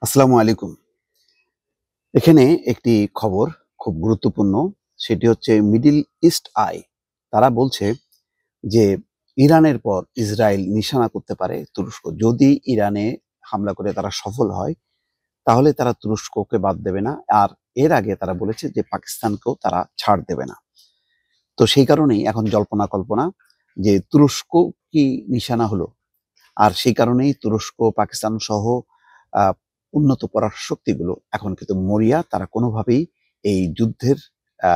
আসসালামু আলাইকুম। এখানে একটি খবর খুব গুরুত্বপূর্ণ। সেটি হচ্ছে মিডল ইস্ট আই। তারা বলছে যে ইরানের পর ইসরায়েল নিশানা করতে পারে তুরস্ক। যদি ইরানে হামলা করে তারা সফল হয়, তাহলে তারা তুরস্ককে বাদ দেবে না। আর এর আগে তারা বলেছে যে পাকিস্তানকেও তারা ছাড় দেবে না। তো সেই কারণেই এখন জল্পনা কল্পনা যে তুরস্ক কি নিশানা হলো। আর সেই কারণেই তুরস্ক, পাকিস্তান সহ আ উন্নত পরাশক্তিগুলো এখন কিন্তু মরিয়া। তারা কোনোভাবেই এই যুদ্ধের আ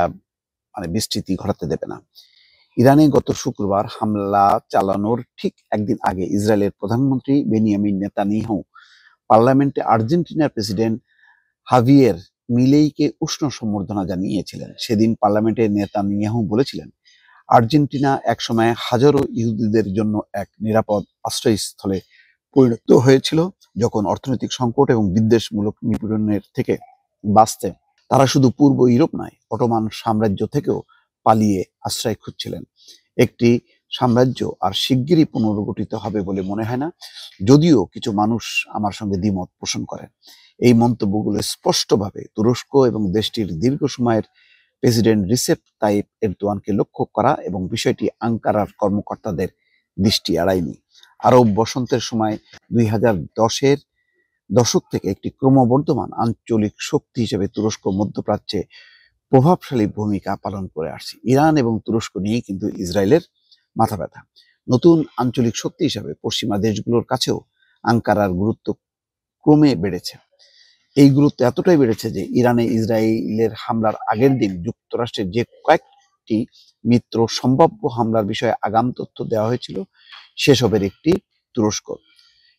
মানে বিস্তৃতি ঘটাতে দেবে না। ইরানে গত শুক্রবার হামলা চালানোর ঠিক একদিন আগে ইসরায়েলের প্রধানমন্ত্রী বেনিয়ামিন নেতানিয়াহু পার্লামেন্টে আর্জেন্টিনার প্রেসিডেন্ট হাভিয়ের মিলেইকে উষ্ণ সম্বর্ধনা জানিয়েছিলেন। সেদিন পার্লামেন্টে নেতানিয়াহু বলেছিলেন, আর্জেন্টিনা একসময় হাজারো ইহুদিদের জন্য এক নিরাপদ আশ্রয়স্থলে পরিণত হয়েছিল। যখন অর্থনৈতিক সংকট এবং বিদ্বেষমূলক নিপীড়নের থেকে বাঁচতে তারা শুধু পূর্ব ইউরোপ নয়, অটোমান সাম্রাজ্য থেকেও পালিয়ে আশ্রয় খুঁজছিলেন। একটি সাম্রাজ্য আর শিগগিরই পুনর্গঠিত হবে বলে মনে হয় না, যদিও কিছু মানুষ আমার সঙ্গে দ্বিমত পোষণ করেন। এই মন্তব্যগুলো স্পষ্টভাবে তুরস্ক এবং দেশটির দীর্ঘ সময়ের প্রেসিডেন্ট রিসেপ তাইপ এরদোয়ানকে লক্ষ্য করা এবং বিষয়টি আঙ্কারার কর্মকর্তাদের দৃষ্টি এড়ায়নি। আরব বসন্তের সময় 2010-এর দশক থেকে একটি ক্রমবর্ধমান আঞ্চলিক শক্তি হিসেবে তুরস্ক মধ্যপ্রাচ্যে প্রভাবশালী ভূমিকা পালন করে আসছে। ইরান এবং তুরস্ক নিয়েই কিন্তু ইসরায়েলের মাথা ব্যথা। নতুন আঞ্চলিক শক্তি হিসাবে পশ্চিমা দেশগুলোর কাছেও আঙ্কারার গুরুত্ব ক্রমে বেড়েছে। এই গুরুত্ব এতটাই বেড়েছে যে ইরানে ইসরায়েলের হামলার আগের দিন যুক্তরাষ্ট্রের যে কয়েকটি মিত্র সম্ভাব্য হামলার বিষয়ে আগাম তথ্য দেওয়া হয়েছিল, সেসবের একটি তুরস্ক।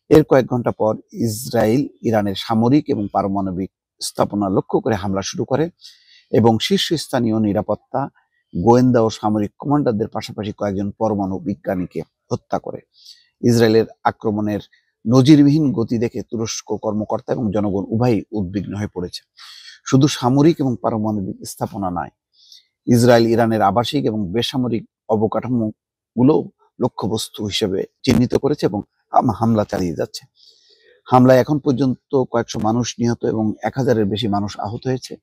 এর কয়েক ঘন্টা পর ইসরায়েল ইরানের সামরিক এবং পারমাণবিক স্থাপনা লক্ষ্য করে হামলা শুরু করে এবং শীর্ষস্থানীয় নিরাপত্তা, গোয়েন্দা ও সামরিক কমান্ডারদের পাশাপাশি কয়েকজন পরমাণু বিজ্ঞানীকে হত্যা করে। ইসরায়েলের আক্রমণের নজিরবিহীন গতি দেখে তুরস্ক কর্মকর্তা এবং জনগণ উভয়ই উদ্বিগ্ন হয়ে পড়েছে। শুধু সামরিক এবং পারমাণবিক স্থাপনা নয়, ইসরায়েল ইরানের আবাসিক এবং বেসামরিক অবকাঠামোগুলো লক্ষ্যবস্তু হিসেবে চিহ্নিত করেছে এবং হামলা চালিয়ে যাচ্ছে। হামলায় এখন পর্যন্ত কয়েকশো মানুষ নিহত এবং 1000-এর বেশি মানুষ আহত হয়েছে।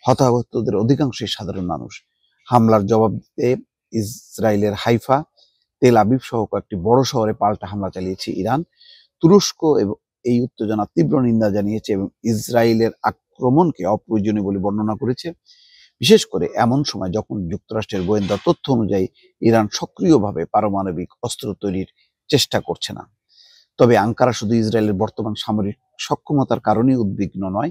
হতাহতদের অধিকাংশই সাধারণ মানুষ। হামলার জবাব দিতে ইসরায়েলের হাইফা, তেল আবিব সহ কয়েকটি বড় শহরে পাল্টা হামলা চালিয়েছে ইরান। তুরস্ক এবং এই উত্তেজনার তীব্র নিন্দা জানিয়েছে এবং ইসরায়েলের আক্রমণকে অপ্রয়োজনীয় বলে বর্ণনা করেছে, বিশেষ করে এমন সময় যখন যুক্তরাষ্ট্রের গোয়েন্দা তথ্য অনুযায়ী ইরান সক্রিয়ভাবে পারমাণবিক অস্ত্র তৈরির চেষ্টা করছে না। তবে আঙ্কারা শুধু ইসরায়েলের বর্তমান সামরিক সক্ষমতার কারণেই উদ্বিগ্ন নয়,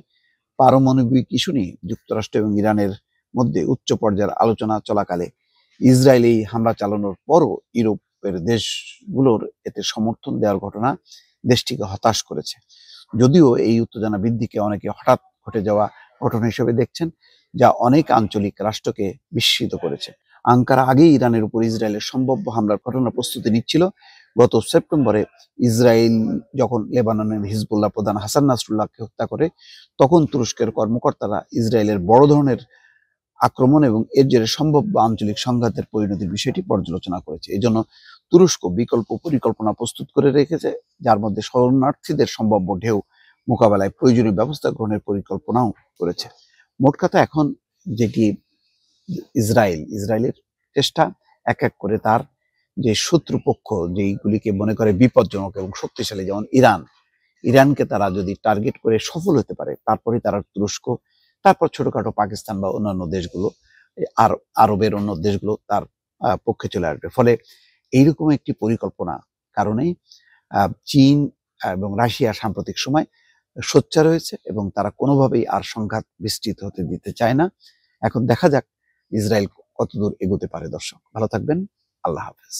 পারমাণবিক ইস্যু নিয়ে যুক্তরাষ্ট্র এবং ইরানের মধ্যে উচ্চ পর্যায়ের আলোচনা চলাকালে ইসরায়েল এই হামলা চালানোর পরও ইউরোপের দেশগুলোর এতে সমর্থন দেওয়ার ঘটনা দেশটিকে হতাশ করেছে। যদিও এই উত্তেজনা বৃদ্ধিকে অনেকে হঠাৎ ঘটে যাওয়া ঘটনা হিসেবে দেখছেন, যা অনেক আঞ্চলিক রাষ্ট্রকে বিস্মিত করেছে। আঙ্কারা আগেই ইরানের উপর ইসরায়েলের সম্ভাব্য হামলার ঘটনা প্রস্তুতি নিচ্ছিল। গত সেপ্টেম্বরে ইসরায়েল যখন লেবাননের হিজবুল্লাহ প্রধান হাসান নাসরুল্লাহকে হত্যা করে, তখন তুরস্কের কর্মকর্তারা ইসরায়েলের বড় ধরনের আক্রমণ এবং এর জেরে সম্ভাব্য আঞ্চলিক সংঘাতের পরিণতির বিষয়টি পর্যালোচনা করেছে। এজন্য তুরস্ক বিকল্প পরিকল্পনা প্রস্তুত করে রেখেছে, যার মধ্যে শরণার্থীদের সম্ভাব্য ঢেউ মোকাবেলায় প্রয়োজনীয় ব্যবস্থা গ্রহণের পরিকল্পনাও করেছে। মোট কথা এখন যেটি ইসরায়েলের চেষ্টা এক এক করে তার যে শত্রুপক্ষ যেইগুলিকে মনে করে বিপজ্জনক এবং শক্তিশালী, যেমন ইরানকে তারা যদি টার্গেট করে সফল হতে পারে, তারপরে তারা তুরস্ক, তারপর ছোটখাটো পাকিস্তান বা অন্যান্য দেশগুলো, আর আরবের অন্য দেশগুলো তার পক্ষে চলে আসবে। ফলে এইরকম একটি পরিকল্পনা কারণেই চীন এবং রাশিয়া সাম্প্রতিক সময় সোচ্চার হয়েছে এবং তারা কোনোভাবেই আর সংঘাত বিস্তৃত হতে দিতে চায় না। এখন দেখা যাক ইসরায়েল কতদূর এগোতে পারে। দর্শক ভালো থাকবেন। আল্লাহ হাফেজ।